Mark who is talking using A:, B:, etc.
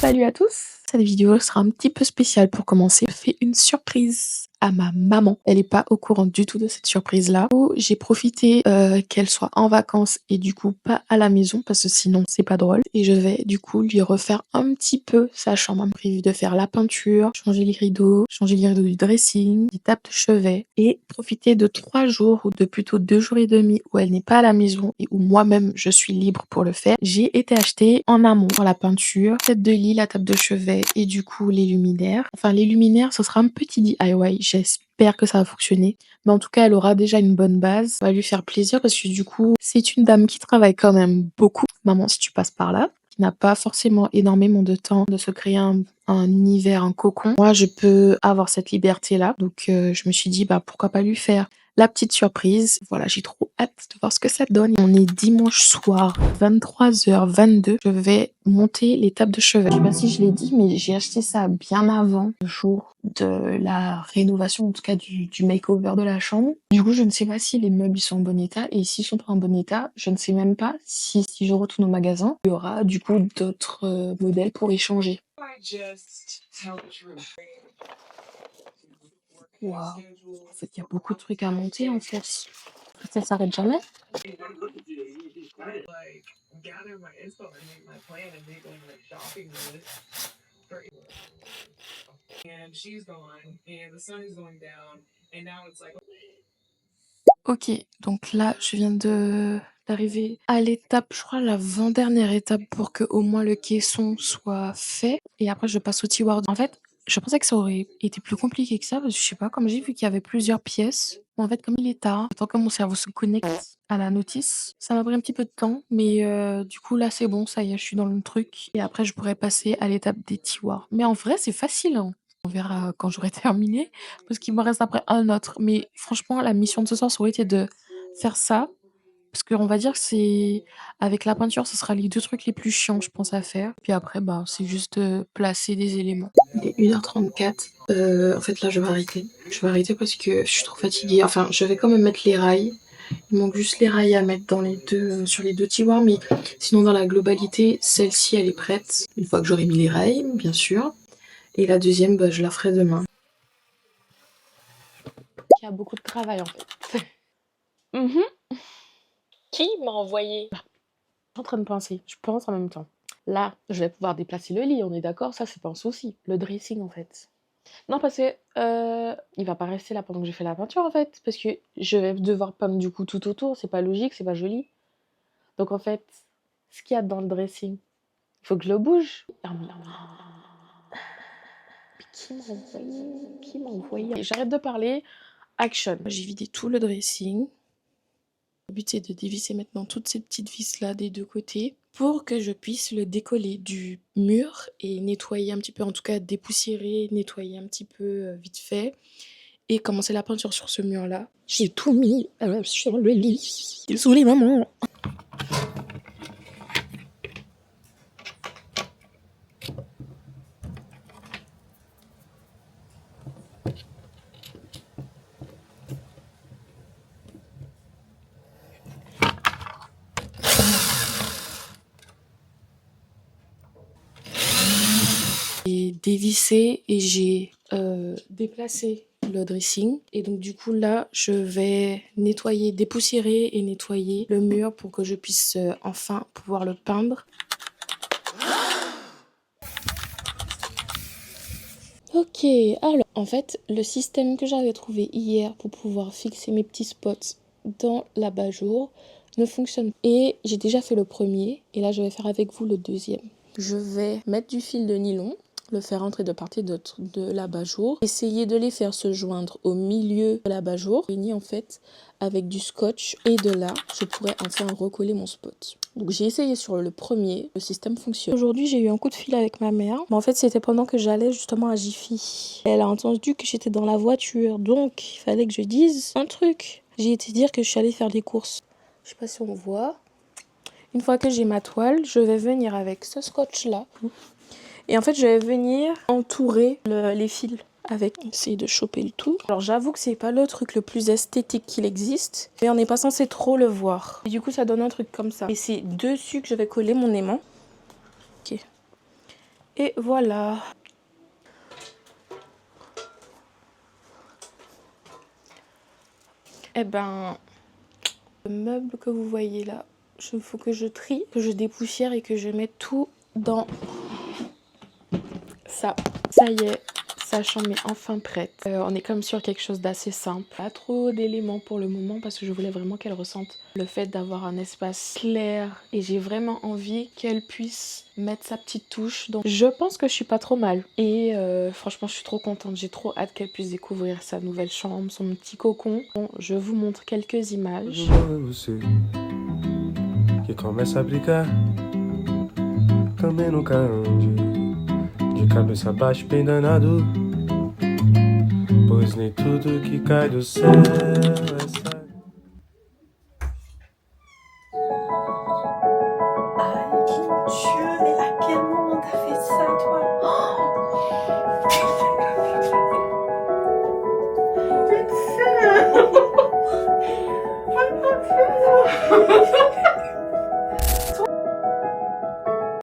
A: Salut à tous! Cette vidéo sera un petit peu spéciale pour commencer. Je fais une surprise à ma maman. Elle est pas au courant du tout de cette surprise-là. J'ai profité qu'elle soit en vacances et du coup pas à la maison parce que sinon c'est pas drôle. Et je vais du coup lui refaire un petit peu sa chambre. Elle m'a prévu de faire la peinture, changer les rideaux du dressing, des tables de chevet et profiter de 3 jours ou de plutôt 2 jours et demi où elle n'est pas à la maison et où moi-même je suis libre pour le faire. J'ai été acheter en amont pour la peinture, tête de lit, la table de chevet et du coup les luminaires. Enfin les luminaires ce sera un petit DIY. J'espère que ça va fonctionner. Mais en tout cas, elle aura déjà une bonne base. Ça va lui faire plaisir parce que du coup, c'est une dame qui travaille quand même beaucoup. Maman, si tu passes par là, qui n'a pas forcément énormément de temps de se créer un univers, un cocon. Moi, je peux avoir cette liberté-là. Donc, je me suis dit, bah, pourquoi pas lui faire la petite surprise. Voilà, j'ai trop hâte de voir ce que ça donne. On est dimanche soir, 23h22. Je vais monter les tables de chevet. Je sais pas si je l'ai dit, mais j'ai acheté ça bien avant le jour de la rénovation, en tout cas du make-over de la chambre. Du coup, je ne sais pas si les meubles sont en bon état. Et s'ils sont pas en bon état, je ne sais même pas si je retourne au magasin, il y aura du coup d'autres modèles pour échanger. Waouh. En fait, il y a beaucoup de trucs à monter en fait. Ça s'arrête jamais. Ok, donc là, je viens d'arriver à l'étape, je crois l'avant-dernière étape pour que au moins le caisson soit fait. Et après, je passe au tiroir. En fait, je pensais que ça aurait été plus compliqué que ça, parce que je sais pas, comme j'ai vu qu'il y avait plusieurs pièces. Bon, en fait, comme il est tard, le temps que mon cerveau se connecte à la notice, ça m'a pris un petit peu de temps. Mais du coup, là, c'est bon, ça y est, je suis dans le truc. Et après, je pourrais passer à l'étape des tiroirs. Mais en vrai, c'est facile, hein. On verra quand j'aurai terminé, parce qu'il me reste après un autre. Mais franchement, la mission de ce soir, ça aurait été de faire ça. Parce qu'on va dire que c'est avec la peinture, ce sera les 2 trucs les plus chiants, je pense, à faire. Puis après, bah, c'est juste placer des éléments. Il est 1h34. En fait, là, je vais arrêter. Je vais arrêter parce que je suis trop fatiguée. Enfin, je vais quand même mettre les rails. Il manque juste les rails à mettre dans les deux, sur les 2 tiroirs. Mais sinon, dans la globalité, celle-ci, elle est prête. Une fois que j'aurai mis les rails, bien sûr. Et la deuxième, bah, je la ferai demain. Il y a beaucoup de travail, en fait. Qui m'a envoyé? Je suis en train de penser, je pense en même temps. Là, je vais pouvoir déplacer le lit, on est d'accord? Ça, c'est pas un souci. Le dressing, en fait. Non, parce que il va pas rester là pendant que je fais la peinture, en fait. Parce que je vais devoir peindre du coup tout autour. C'est pas logique, c'est pas joli. Donc, en fait, ce qu'il y a dans le dressing, il faut que je le bouge. Qui m'a envoyé? Qui m'a envoyé? J'arrête de parler. Action. J'ai vidé tout le dressing. Le but c'est de dévisser maintenant toutes ces petites vis là des 2 côtés pour que je puisse le décoller du mur et nettoyer un petit peu, en tout cas dépoussiérer, nettoyer un petit peu vite fait et commencer la peinture sur ce mur là. J'ai tout mis sur le lit. Désolée maman. J'ai dévissé et j'ai déplacé le dressing et donc du coup là je vais nettoyer, dépoussiérer et nettoyer le mur pour que je puisse enfin pouvoir le peindre. Ok, alors en fait le système que j'avais trouvé hier pour pouvoir fixer mes petits spots dans l'abat-jour ne fonctionne pas. Et j'ai déjà fait le premier et là je vais faire avec vous le deuxième. Je vais mettre du fil de nylon, le faire entrer de part et d'autre de l'abat-jour, essayer de les faire se joindre au milieu de l'abat-jour, unis en fait avec du scotch et de là je pourrais enfin recoller mon spot. Donc j'ai essayé sur le premier, le système fonctionne. Aujourd'hui j'ai eu un coup de fil avec ma mère, mais en fait c'était pendant que j'allais justement à Jiffy. Elle a entendu que j'étais dans la voiture, donc il fallait que je dise un truc. J'ai été dire que je suis allée faire des courses. Je sais pas si on voit. Une fois que j'ai ma toile, je vais venir avec ce scotch là. Et en fait, je vais venir entourer les fils avec. Essayer de choper le tout. Alors j'avoue que c'est pas le truc le plus esthétique qu'il existe, mais on n'est pas censé trop le voir. Et du coup, ça donne un truc comme ça. Et c'est dessus que je vais coller mon aimant. Ok. Et voilà. Eh ben, le meuble que vous voyez là, il faut que je trie, que je dépoussière et que je mette tout dans ça. Ça y est, sa chambre est enfin prête. On est comme sur quelque chose d'assez simple. Pas trop d'éléments pour le moment parce que je voulais vraiment qu'elle ressente le fait d'avoir un espace clair. Et j'ai vraiment envie qu'elle puisse mettre sa petite touche. Donc je pense que je suis pas trop mal. Et franchement, je suis trop contente. J'ai trop hâte qu'elle puisse découvrir sa nouvelle chambre, son petit cocon. Bon, je vous montre quelques images.
B: Que começa a brigar, também nunca ande de cabeça baixa bem danado, pois nem tudo que cai do céu é